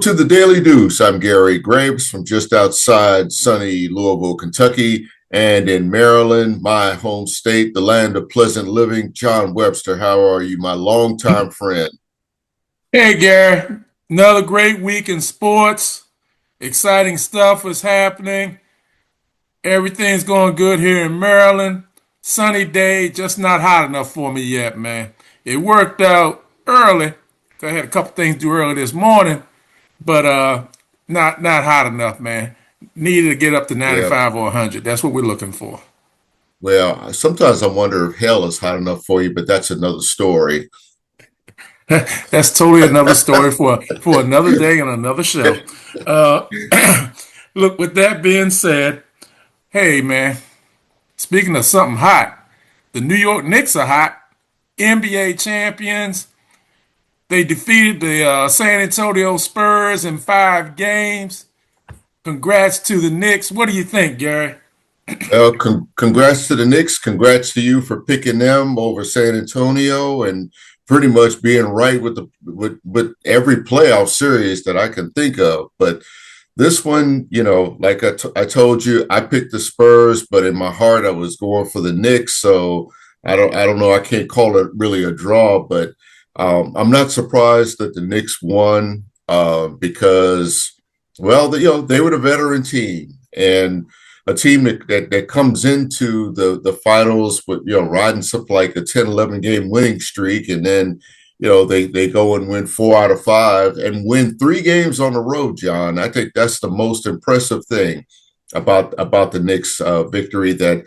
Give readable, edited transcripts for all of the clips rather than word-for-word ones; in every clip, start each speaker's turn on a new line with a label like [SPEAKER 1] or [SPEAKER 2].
[SPEAKER 1] to the Daily Deuce. I'm Gary Graves from just outside sunny Louisville, Kentucky, and in Maryland, my home state, the land of pleasant living. John Webster, how are you, my longtime friend?
[SPEAKER 2] Hey, Gary. Another great week in sports. Exciting stuff is happening. Everything's going good here in Maryland. Sunny day, just not hot enough for me yet, man. It worked out early. I had a couple things to do early this morning, but not hot enough, man. Needed to get up to
[SPEAKER 1] Yeah,
[SPEAKER 2] 95 or 100. That's what we're looking for.
[SPEAKER 1] well, sometimes I wonder if hell is hot enough for you, but that's another story.
[SPEAKER 2] That's totally another story for another day and another show. Uh, Look, with that being said, hey, man, speaking of something hot, the New York Knicks are hot. NBA champions. They defeated the San Antonio Spurs in 5 games. Congrats to the Knicks. What do you think, Gary?
[SPEAKER 1] Well, congrats to the Knicks. Congrats to you for picking them over San Antonio and pretty much being right with with every playoff series that I can think of. But this one, like I told you, I picked the Spurs, but in my heart, I was going for the Knicks. So I don't know. I can't call it really a draw, but I'm not surprised that the Knicks won because, well, they were the veteran team and a team that comes into the finals with, riding something like a 10, 11 game winning streak. And then, they go and win 4 out of 5 and win 3 games on the road, John. I think that's the most impressive thing about the Knicks victory that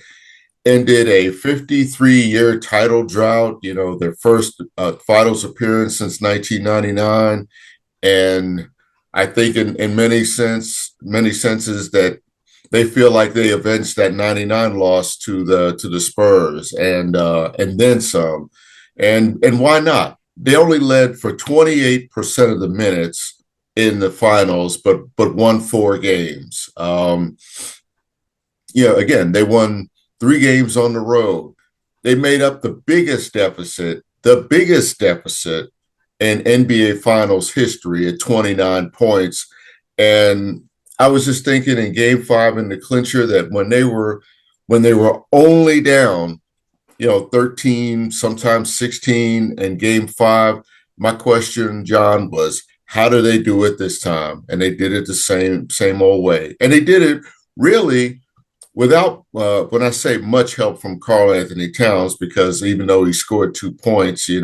[SPEAKER 1] ended a 53-year title drought, their first finals appearance since 1999. And I think in many senses that they feel like they avenged that 99 loss to the Spurs and then some. And why not? They only led for 28% of the minutes in the finals, but won 4 games. Again, they won 3 games on the road. They made up the biggest deficit in NBA Finals history at 29 points. And I was just thinking in Game 5 in the clincher that when they were only down, 13, sometimes 16 in Game 5, my question, John, was how do they do it this time? And they did it the same old way. And they did it really without, when I say much help from Karl Anthony Towns, because even though he scored 2 points, he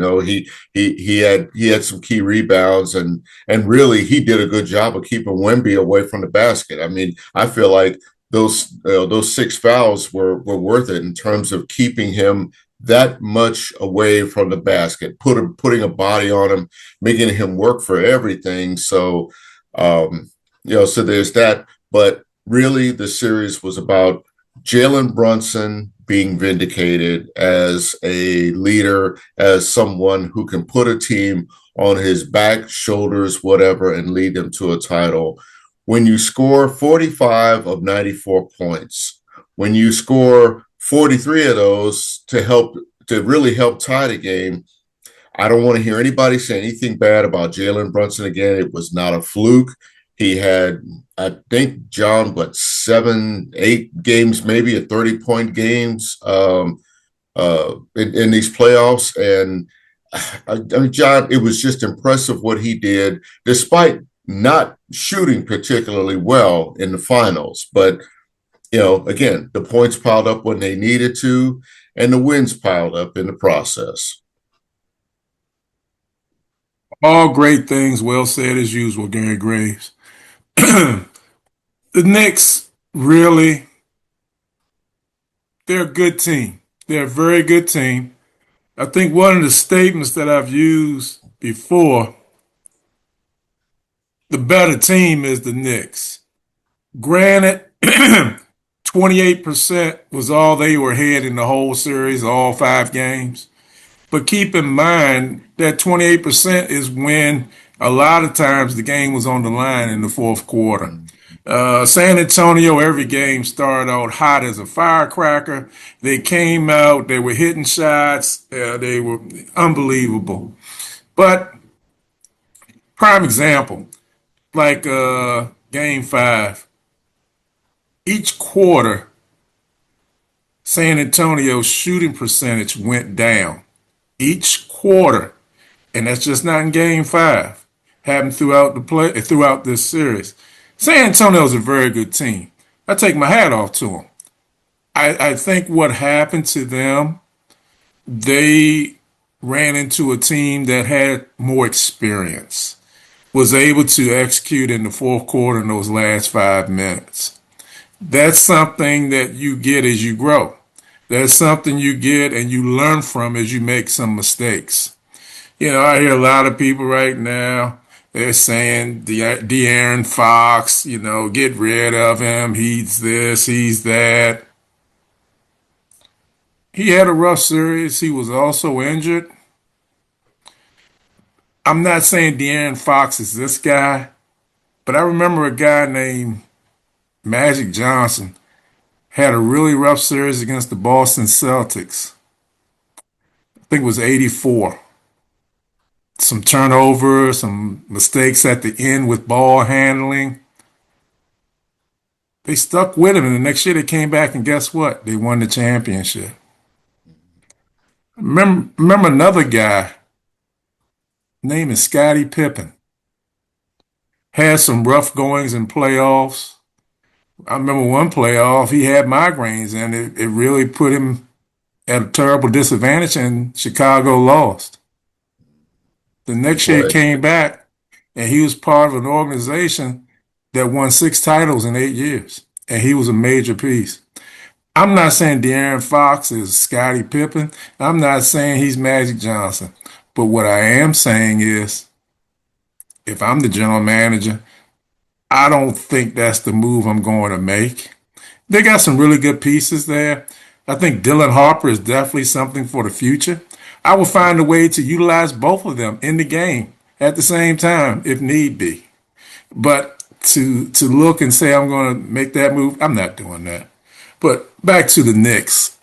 [SPEAKER 1] had some key rebounds and really he did a good job of keeping Wemby away from the basket. I mean, I feel like those 6 fouls were worth it in terms of keeping him that much away from the basket, putting a body on him, making him work for everything. So, so there's that. But really, the series was about Jalen Brunson being vindicated as a leader, as someone who can put a team on his back, shoulders, whatever, and lead them to a title. When you score 45 of 94 points, when you score 43 of those to really help tie the game, I don't want to hear anybody say anything bad about Jalen Brunson again. It was not a fluke. He had, I think, John, 7, 8 games, maybe at 30-point games in these playoffs. And I mean, John, it was just impressive what he did, despite not shooting particularly well in the finals. But, again, the points piled up when they needed to, and the wins piled up in the process.
[SPEAKER 2] All great things, well said as usual, Gary Graves. The Knicks really, they're a good team. They're a very good team. I think one of the statements that I've used before, the better team is the Knicks. Granted, 28% was all they were had in the whole series, all 5 games. But keep in mind that 28% is when a lot of times the game was on the line in the fourth quarter. San Antonio, every game started out hot as a firecracker. They came out, they were hitting shots, they were unbelievable. But prime example, like game five, each quarter, San Antonio's shooting percentage went down. Each quarter. And that's just not in game five. Happened throughout this series. San Antonio's a very good team. I take my hat off to them. I think what happened to them, they ran into a team that had more experience, was able to execute in the fourth quarter in those last 5 minutes. That's something that you get as you grow. That's something you get and you learn from as you make some mistakes. I hear a lot of people right now, they're saying De'Aaron Fox, get rid of him. He's this, he's that. He had a rough series. He was also injured. I'm not saying De'Aaron Fox is this guy, but I remember a guy named Magic Johnson had a really rough series against the Boston Celtics. I think it was 84. Some turnovers, some mistakes at the end with ball handling. They stuck with him, and the next year they came back, and guess what? They won the championship. Remember another guy, name is Scottie Pippen. Had some rough goings in playoffs. I remember one playoff, he had migraines, and it really put him at a terrible disadvantage, and Chicago lost. The next year he
[SPEAKER 1] Boy,
[SPEAKER 2] came back, and he was part of an organization that won 6 titles in 8 years, and he was a major piece. I'm not saying De'Aaron Fox is Scottie Pippen. I'm not saying he's Magic Johnson. But what I am saying is, if I'm the general manager, I don't think that's the move I'm going to make. They got some really good pieces there. I think Dylan Harper is definitely something for the future. I will find a way to utilize both of them in the game at the same time if need be. But to look and say I'm going to make that move, I'm not doing that. But back to the Knicks.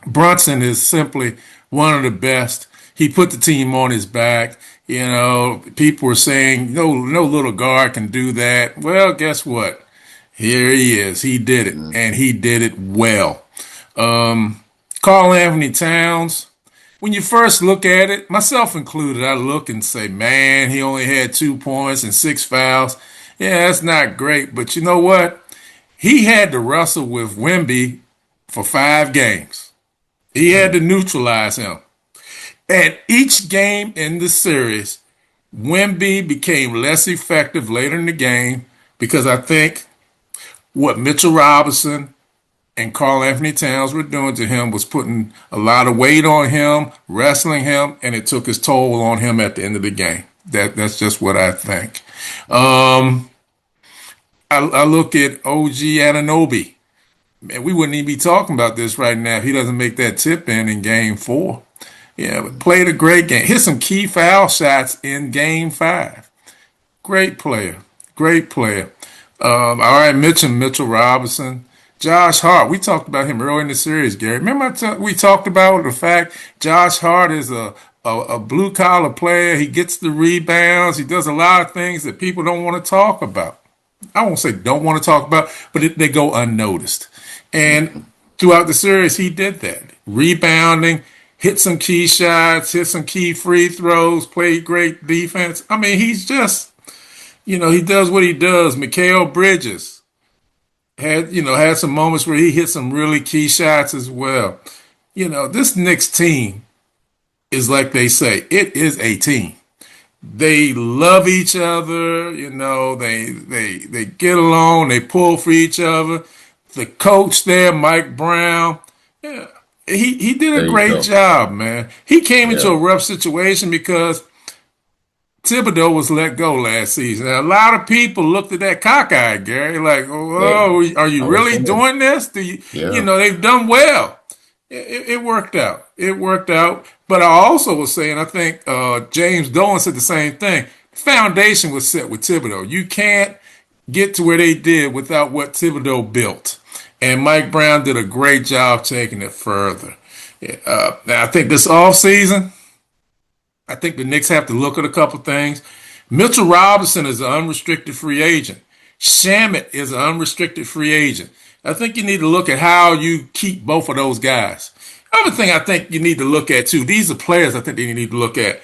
[SPEAKER 2] Brunson is simply one of the best. He put the team on his back. People were saying no little guard can do that. Well, guess what? Here he is. He did it, and he did it well. Karl Anthony Towns, when you first look at it, myself included, I look and say, man, he only had 2 points and 6 fouls. Yeah, that's not great. But you know what? He had to wrestle with Wemby for 5 games. He had to neutralize him. And each game in the series, Wemby became less effective later in the game because I think what Mitchell Robinson and Karl Anthony Towns were doing to him was putting a lot of weight on him, wrestling him, and it took its toll on him at the end of the game. That's just what I think. I look at OG Anunoby. Man, we wouldn't even be talking about this right now if he doesn't make that tip in game 4. Yeah, but played a great game. Hit some key foul shots in game 5. Great player. Great player. I already mentioned Mitchell Robinson. Josh Hart, we talked about him early in the series, Gary. Remember we talked about the fact Josh Hart is a blue-collar player. He gets the rebounds. He does a lot of things that people don't want to talk about. I won't say don't want to talk about, but they go unnoticed. And throughout the series, he did that. Rebounding, hit some key shots, hit some key free throws, played great defense. I mean, he's just, he does what he does. Mikal Bridges had some moments where he hit some really key shots as well. This Knicks team is like they say, it is a team. They love each other, they get along, they pull for each other. The coach there, Mike Brown, yeah, he did a great job, man. He came into a rough situation because Thibodeau was let go last season. Now, a lot of people looked at that cockeyed, Gary, like, oh, are you really doing this? They've done well. It worked out. It worked out. But I also was saying, I think James Dolan said the same thing. The foundation was set with Thibodeau. You can't get to where they did without what Thibodeau built. And Mike Brown did a great job taking it further. Now, I think this offseason, I think the Knicks have to look at a couple things. Mitchell Robinson is an unrestricted free agent. Shamit is an unrestricted free agent. I think you need to look at how you keep both of those guys. Other thing I think you need to look at too, these are players I think they need to look at.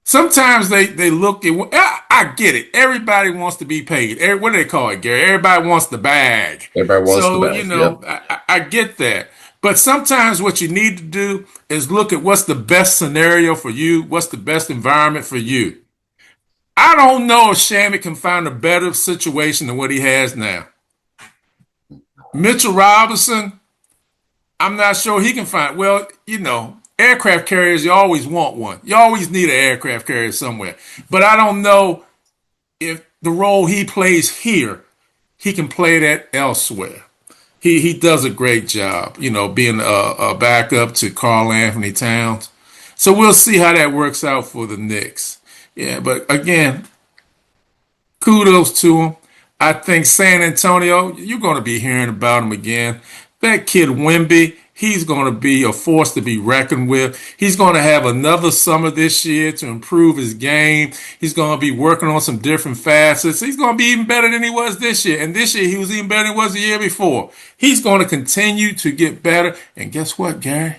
[SPEAKER 2] Sometimes they look at, I get it. Everybody wants to be paid. What do they call it, Gary? Everybody wants the bag.
[SPEAKER 1] Everybody wants the
[SPEAKER 2] So,
[SPEAKER 1] bag. Yep.
[SPEAKER 2] I get that. But sometimes what you need to do is look at what's the best scenario for you, what's the best environment for you. I don't know if Shamit can find a better situation than what he has now. Mitchell Robinson, I'm not sure he can find. Well, aircraft carriers, you always want one. You always need an aircraft carrier somewhere. But I don't know if the role he plays here, he can play that elsewhere. He does a great job, being a backup to Karl Anthony Towns. So we'll see how that works out for the Knicks. Yeah, but again, kudos to him. I think San Antonio, you're going to be hearing about him again. That kid Wemby, he's going to be a force to be reckoned with. He's going to have another summer this year to improve his game. He's going to be working on some different facets. He's going to be even better than he was this year. And this year, he was even better than he was the year before. He's going to continue to get better. And guess what, Gary?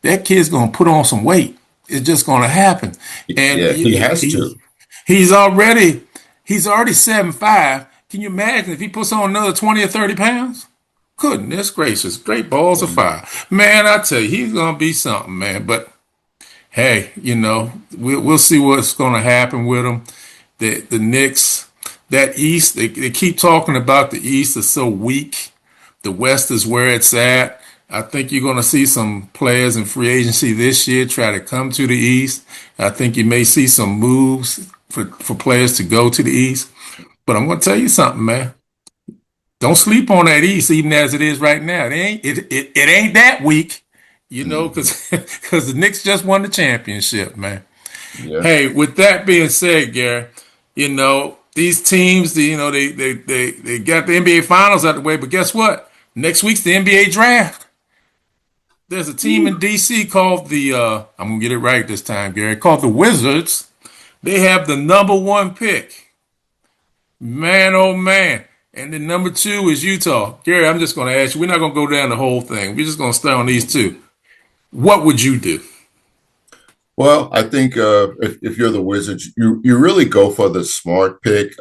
[SPEAKER 2] That kid's going to put on some weight. It's just going to happen. And
[SPEAKER 1] Yeah, he has to.
[SPEAKER 2] he's already he's already 7'5". Can you imagine if he puts on another 20 or 30 pounds? Goodness gracious, great balls of fire. Man, I tell you, he's going to be something, man. But hey, we'll see what's going to happen with him. The Knicks, that East, they keep talking about the East is so weak. The West is where it's at. I think you're going to see some players in free agency this year try to come to the East. I think you may see some moves for players to go to the East. But I'm going to tell you something, man. Don't sleep on that East, even as it is right now. It ain't that weak, because the Knicks just won the championship, man.
[SPEAKER 1] Yeah.
[SPEAKER 2] Hey, with that being said, Gary, these teams, they got the NBA Finals out the way, but guess what? Next week's the NBA Draft. There's a team in DC called I'm gonna get it right this time, Gary, called the Wizards. They have the number one pick. Man, oh man. And then number two is Utah. Gary, I'm just going to ask you, we're not going to go down the whole thing. We're just going to stay on these two. What would you do?
[SPEAKER 1] Well, I think if you're the Wizards, you really go for the smart pick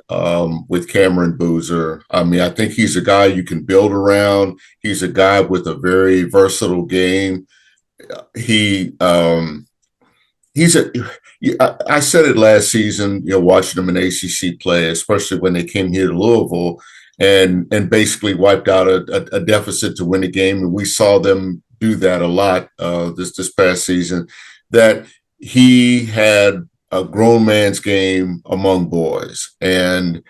[SPEAKER 1] with Cameron Boozer. I mean, I think he's a guy you can build around. He's a guy with a very versatile game. He he's a. I said it last season. Watching him in ACC play, especially when they came here to Louisville and basically wiped out a deficit to win a game, and we saw them do that a lot this past season. That he had a grown man's game among boys, and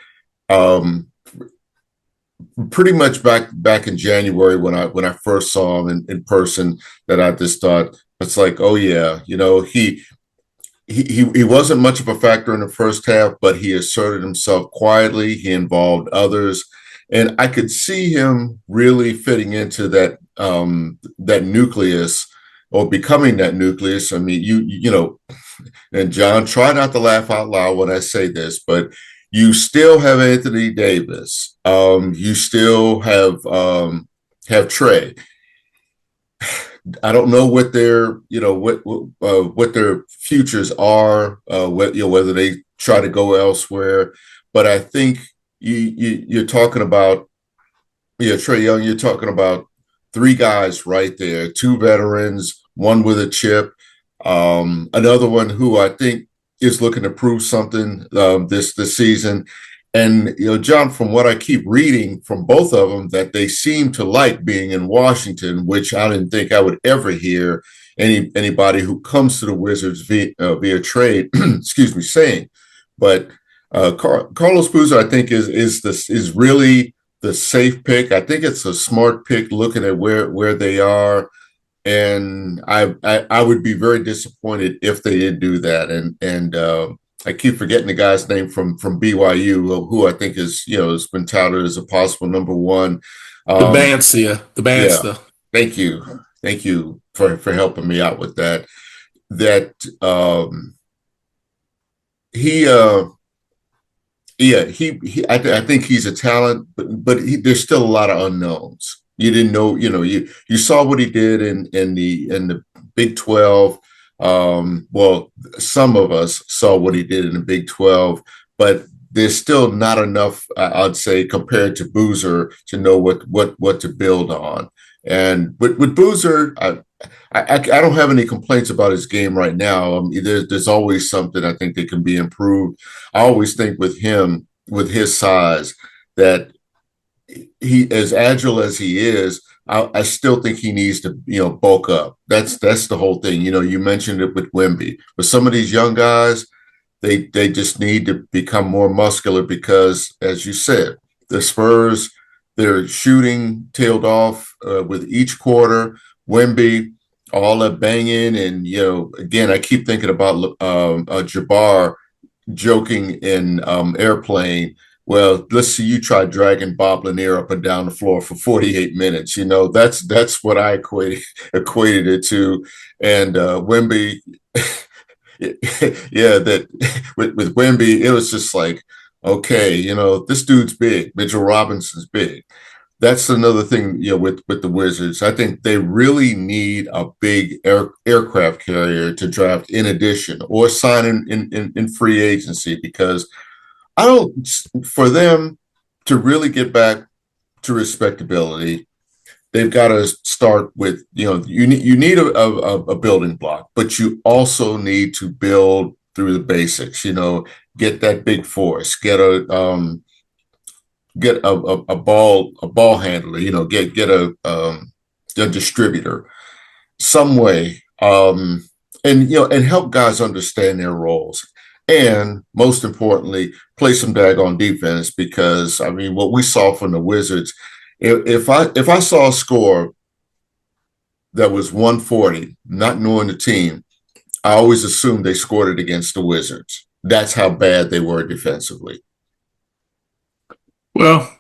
[SPEAKER 1] pretty much back in January when I first saw him in person, that I just thought it's like, oh yeah, he wasn't much of a factor in the first half, but he asserted himself quietly. He involved others, and I could see him really fitting into that nucleus, or becoming that nucleus. I mean, and John, try not to laugh out loud when I say this, but you still have Anthony Davis. You still have Trey. I don't know what their what their futures are, whether they try to go elsewhere. But I think you're talking about Trey Young. You're talking about three guys right there, two veterans, one with a chip, another one who I think is looking to prove something this season. And John, from what I keep reading from both of them, that they seem to like being in Washington, which I didn't think I would ever hear anybody who comes to the Wizards via trade, excuse me, saying. But Carlos Boozer, I think, is really the safe pick. I think it's a smart pick, looking at where they are. And I would be very disappointed if they did do that. And I keep forgetting the guy's name from BYU, who I think has been touted as a possible number one.
[SPEAKER 2] The band's
[SPEAKER 1] Yeah, thank you for helping me out with that. That he Yeah, I think he's a talent, but there's still a lot of unknowns. You didn't know, you saw what he did in the Big 12. Well, some of us saw what he did in the Big 12, but there's still not enough, I'd say, compared to Boozer to know what to build on. And with Boozer, I don't have any complaints about his game right now. There's always something I think that can be improved. I always think with him, with his size, that he, as agile as he is, I still think he needs to, bulk up. That's the whole thing. You mentioned it with Wemby, but some of these young guys, they just need to become more muscular because, as you said, the Spurs, their shooting tailed off with each quarter. Wemby, all that banging, and again, I keep thinking about Jabbar joking in Airplane. Well, let's see you try dragging Bob Lanier up and down the floor for 48 minutes. That's what I equated it to. And Wemby, yeah, that with Wemby, it was just like, okay, this dude's big. Mitchell Robinson's big. That's another thing, with the Wizards. I think they really need a big aircraft carrier to draft in addition, or sign in free agency, because I don't, for them to really get back to respectability, they've got to start with, you need a building block, but you also need to build through the basics. Get that big force, get a ball handler, get a distributor some way, and help guys understand their roles, and most importantly, play some daggone defense. Because I mean, what we saw from the Wizards, if I saw a score that was 140, not knowing the team, I always assumed they scored it against the Wizards. That's how bad they were defensively.
[SPEAKER 2] Well,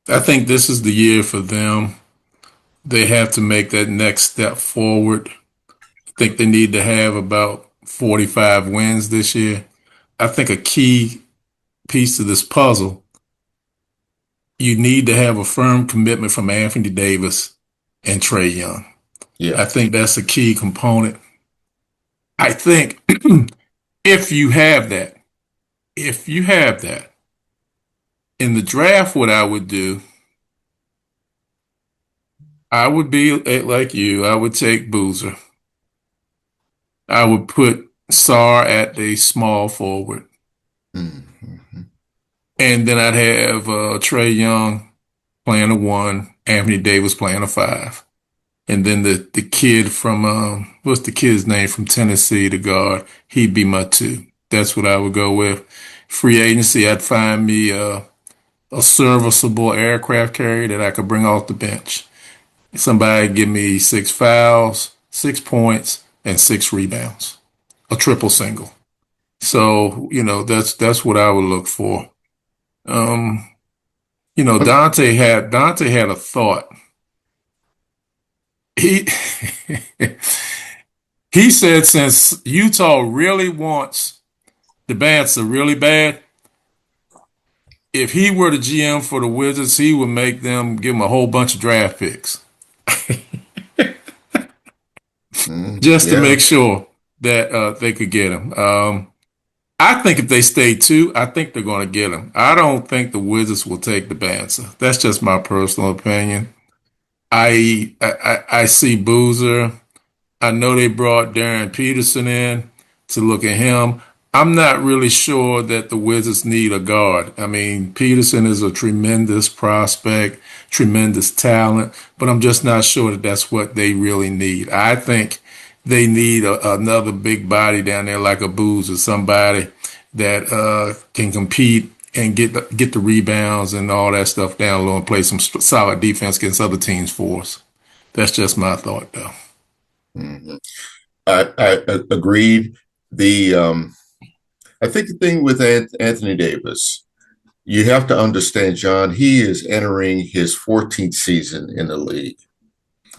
[SPEAKER 2] I think this is the year for them. They have to make that next step forward. I think they need to have about 45 wins this year. I think a key piece to this puzzle, you need to have a firm commitment from Anthony Davis and Trae Young.
[SPEAKER 1] Yeah.
[SPEAKER 2] I think that's a key component. I think if you have that, if you have that in the draft, what I would do, I would be like you. I would take Boozer. I would put Sar at the small forward.
[SPEAKER 1] Mm-hmm.
[SPEAKER 2] And then I'd have Trae Young playing a one, Anthony Davis playing a five. And then the kid from, what's the kid's name from Tennessee, the guard? He'd be my two. That's what I would go with. Free agency, I'd find me a serviceable aircraft carrier that I could bring off the bench. Somebody give me 6 fouls, 6 points, and 6 rebounds. A triple single. So, that's what I would look for. Um, Dante had a thought. He he said since Utah really wants the Banter really bad, if he were the GM for the Wizards, he would make them give him a whole bunch of draft picks just to
[SPEAKER 1] Yeah.
[SPEAKER 2] make sure that they could get him. I think if they stay two, I think they're going to get him. I don't think the Wizards will take the Banter. That's just my personal opinion. I see Boozer. I know they brought Darren Peterson in to look at him. I'm not really sure that the Wizards need a guard. I mean, Peterson is a tremendous prospect, tremendous talent, but I'm just not sure that that's what they really need. I think they need another big body down there like a Boozer, somebody that can compete and get the rebounds and all that stuff down low and play some solid defense against other teams for us. That's just my thought, though.
[SPEAKER 1] Mm-hmm. I agreed. I think the thing with Anthony Davis, you have to understand, John, he is entering his 14th season in the league.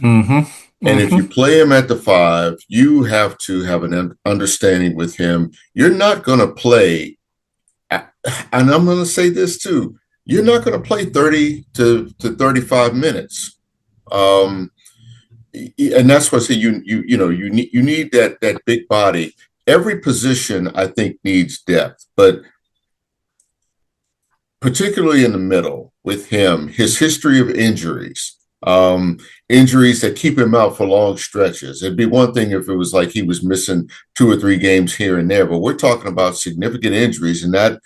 [SPEAKER 2] Mm-hmm.
[SPEAKER 1] And if you
[SPEAKER 2] Mm-hmm.
[SPEAKER 1] play him at the five, you have to have an understanding with him. You're not going to play and I'm going to say this too. You're not going to play 30 to 35 minutes. Um, and that's what I say you need that big body. Every position I think needs depth, but particularly in the middle with him, his history of injuries, injuries that keep him out for long stretches. It'd be one thing if it was like he was missing 2 or 3 games here and there, but we're talking about significant injuries, and that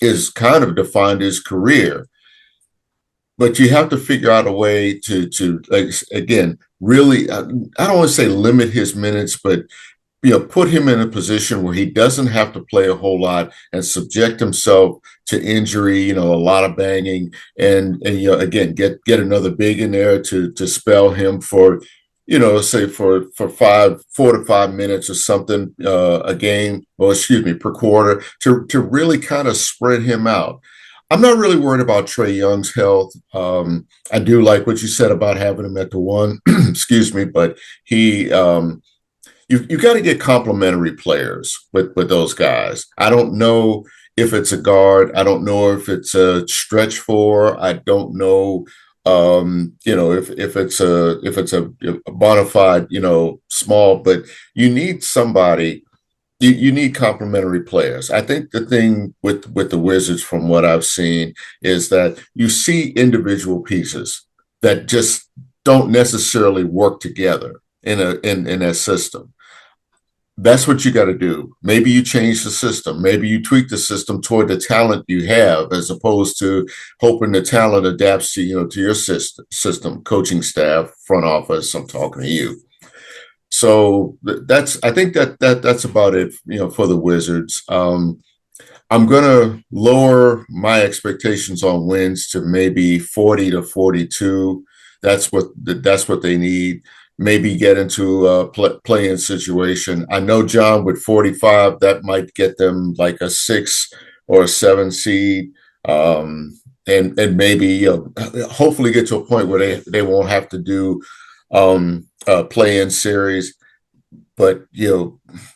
[SPEAKER 1] is kind of defined his career. But you have to figure out a way to like again really I don't want to say limit his minutes, but put him in a position where he doesn't have to play a whole lot and subject himself to injury, a lot of banging, and again, get another big in there to spell him for, say for 4 to 5 minutes or something a game, or excuse me, per quarter, to really kind of spread him out. I'm not really worried about Trae Young's health. I do like what you said about having him at the one, excuse me, but he you got to get complementary players with those guys. I don't know if it's a guard. I don't know if it's a stretch four. I don't know, if it's a bona fide, small. But you need somebody. You need complementary players. I think the thing with the Wizards, from what I've seen, is that you see individual pieces that just don't necessarily work together in a system. That's what you got to do. Maybe you change the system. Maybe you tweak the system toward the talent you have, as opposed to hoping the talent adapts to your system, coaching staff, front office. I'm talking to you. So I think that's about it, for the Wizards. I'm gonna lower my expectations on wins to maybe 40 to 42. That's what they need. Maybe get into a play-in situation. I know, John, with 45, that might get them like a 6 or 7 seed, and maybe hopefully get to a point where they won't have to do play-in series. But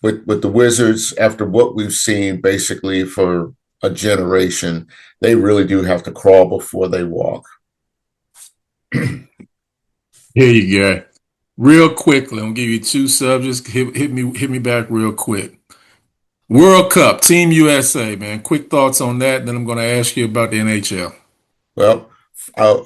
[SPEAKER 1] with the Wizards, after what we've seen basically for a generation, they really do have to crawl before they walk.
[SPEAKER 2] Here you go. Real quickly, I'm gonna give you two subjects. Hit me back real quick. World Cup, Team USA, man. Quick thoughts on that. Then I'm gonna ask you about the NHL.
[SPEAKER 1] Well,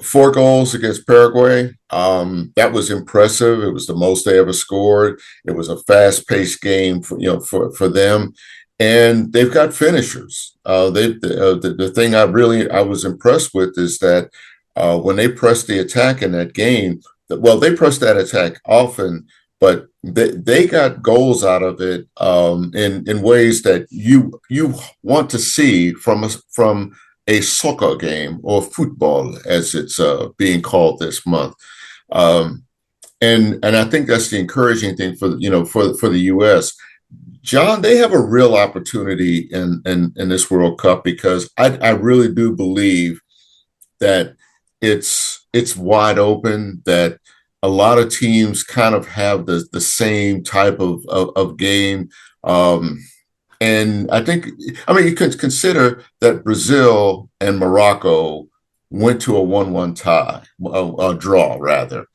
[SPEAKER 1] 4 goals against Paraguay. That was impressive. It was the most they ever scored. It was a fast-paced game for them, and they've got finishers. The thing I was impressed with is that when they pressed the attack in that game, well, they pressed that attack often, but they got goals out of it in ways that you want to see from a soccer game, or football, as it's being called this month. Um, and I think that's the encouraging thing for the U.S. John, they have a real opportunity in this World Cup, because I really do believe that it's wide open, that a lot of teams kind of have the same type of game. And you can consider that Brazil and Morocco went to a 1-1 tie, a draw rather.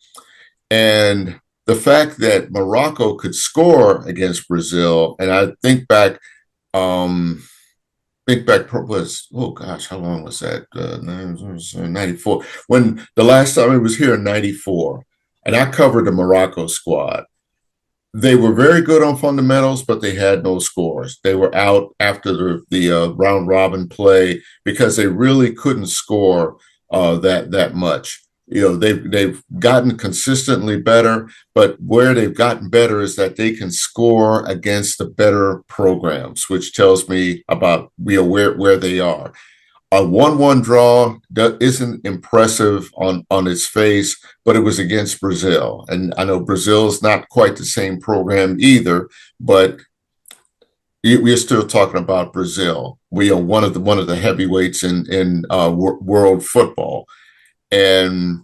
[SPEAKER 1] And the fact that Morocco could score against Brazil, and I was, oh gosh, how long was that? 94. When the last time I was here in 94, and I covered the Morocco squad. They were very good on fundamentals, but they had no scores. They were out after the round robin play because they really couldn't score that much. They've gotten consistently better, but where they've gotten better is that they can score against the better programs, which tells me about where they are. A 1-1 draw isn't impressive on its face, but it was against Brazil. And I know Brazil's not quite the same program either, but we're still talking about Brazil. We are one of the heavyweights in world football. And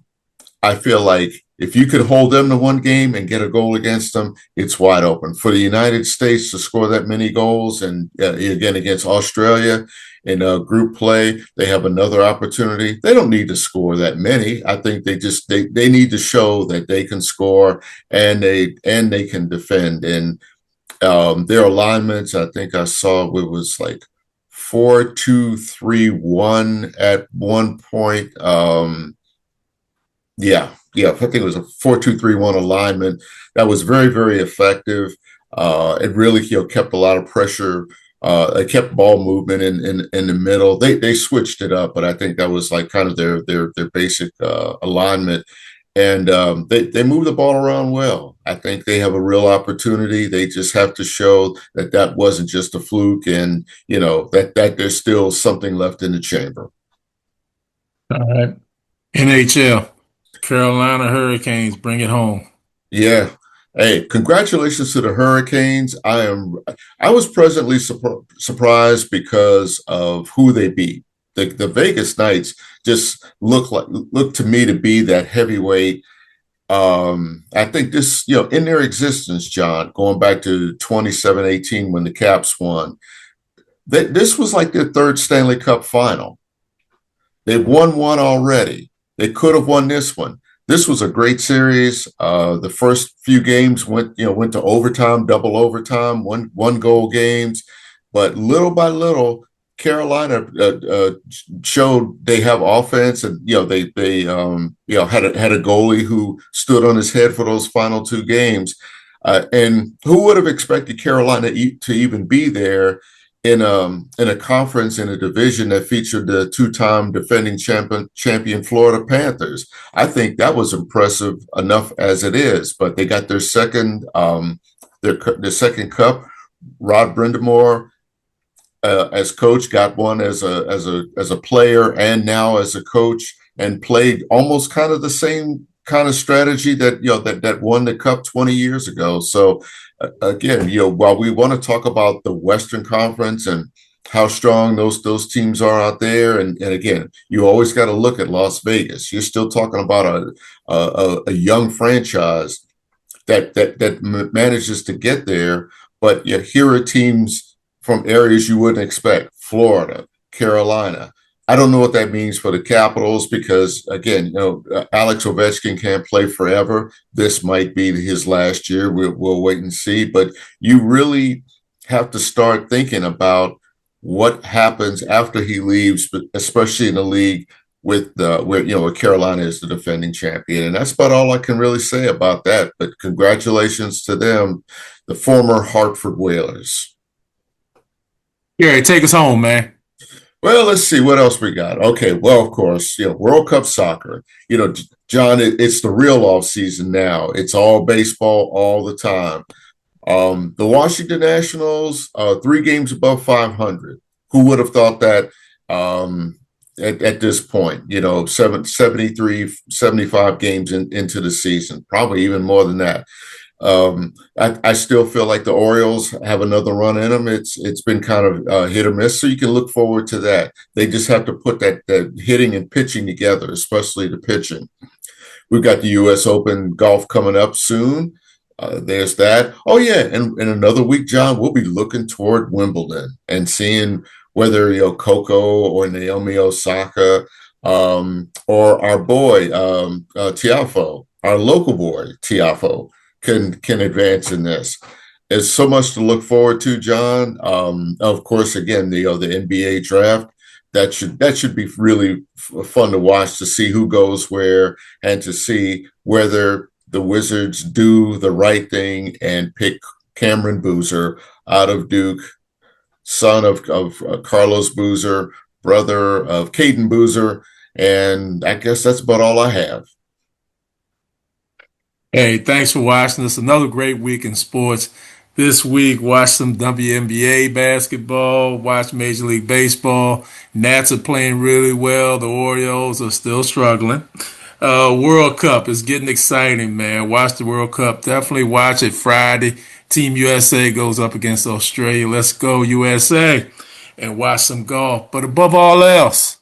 [SPEAKER 1] I feel like if you could hold them to one game and get a goal against them, it's wide open. For the United States to score that many goals, and again against Australia in group play, they have another opportunity. They don't need to score that many. I think they need to show that they can score and they can defend. And their alignments, I think I saw it was like 4-2-3-1 at one point. Yeah, I think it was a 4-2-3-1 alignment that was very, very effective. It really, kept a lot of pressure. It kept ball movement in the middle. They switched it up, but I think that was like kind of their basic alignment. And they move the ball around well. I think they have a real opportunity. They just have to show that that wasn't just a fluke, and that there's still something left in the chamber.
[SPEAKER 2] All right. NHL, Carolina Hurricanes, bring it home.
[SPEAKER 1] Yeah. Hey, congratulations to the Hurricanes. I was pleasantly surprised because of who they beat. The Vegas Knights just look to me to be that heavyweight. I think this, in their existence, John, going back to 27-18 when the Caps won, this was like their third Stanley Cup final. They've won one already. They could have won this one. This was a great series. The first few games went to overtime, double overtime, one goal games, but little by little, Carolina showed they have offense, and they had a goalie who stood on his head for those final two games. And who would have expected Carolina to even be there in a conference in a division that featured the two-time defending champion Florida Panthers? I think that was impressive enough as it is. But they got their second second cup. Rod Brindamore, as coach, got one as a player and now as a coach, and played almost kind of the same kind of strategy that won the cup 20 years ago. So again, while we want to talk about the Western Conference and how strong those teams are out there, and again, you always got to look at Las Vegas. You're still talking about a young franchise that manages to get there, but here are teams from areas you wouldn't expect: Florida, Carolina. I don't know what that means for the Capitals because, again, Alex Ovechkin can't play forever. This might be his last year. We'll wait and see. But you really have to start thinking about what happens after he leaves, but especially in the league where Carolina is the defending champion. And that's about all I can really say about that. But congratulations to them, the former Hartford Whalers.
[SPEAKER 2] Gary, take us home, man.
[SPEAKER 1] Well, let's see what else we got. Okay, well, of course, World Cup soccer. John, it's the real off season now. It's all baseball all the time. The Washington Nationals, 3 games above 500. Who would have thought that at this point? 73, 75 games into the season, probably even more than that. I still feel like the Orioles have another run in them. It's been kind of hit or miss, so you can look forward to that. They just have to put that hitting and pitching together, especially the pitching. We've got the U.S. Open golf coming up soon. There's that. Oh yeah, and in another week, John, we'll be looking toward Wimbledon and seeing whether Coco or Naomi Osaka or our boy Tiafo, our local boy Tiafo, can advance in this. There's so much to look forward to, John. Of course, again, the NBA draft that should be really fun to watch, to see who goes where and to see whether the Wizards do the right thing and pick Cameron Boozer out of Duke, son of Carlos Boozer, brother of Caden Boozer, and I guess that's about all I have.
[SPEAKER 2] Hey, thanks for watching us. Another great week in sports. This week, watch some WNBA basketball, watch Major League Baseball. Nats are playing really well. The Orioles are still struggling. World Cup is getting exciting, man. Watch the World Cup. Definitely watch it Friday. Team USA goes up against Australia. Let's go, USA. And watch some golf. But above all else,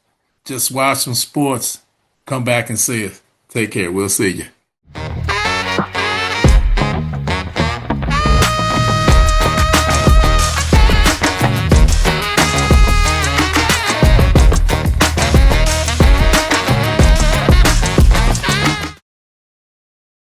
[SPEAKER 2] just watch some sports. Come back and see it. Take care. We'll see you.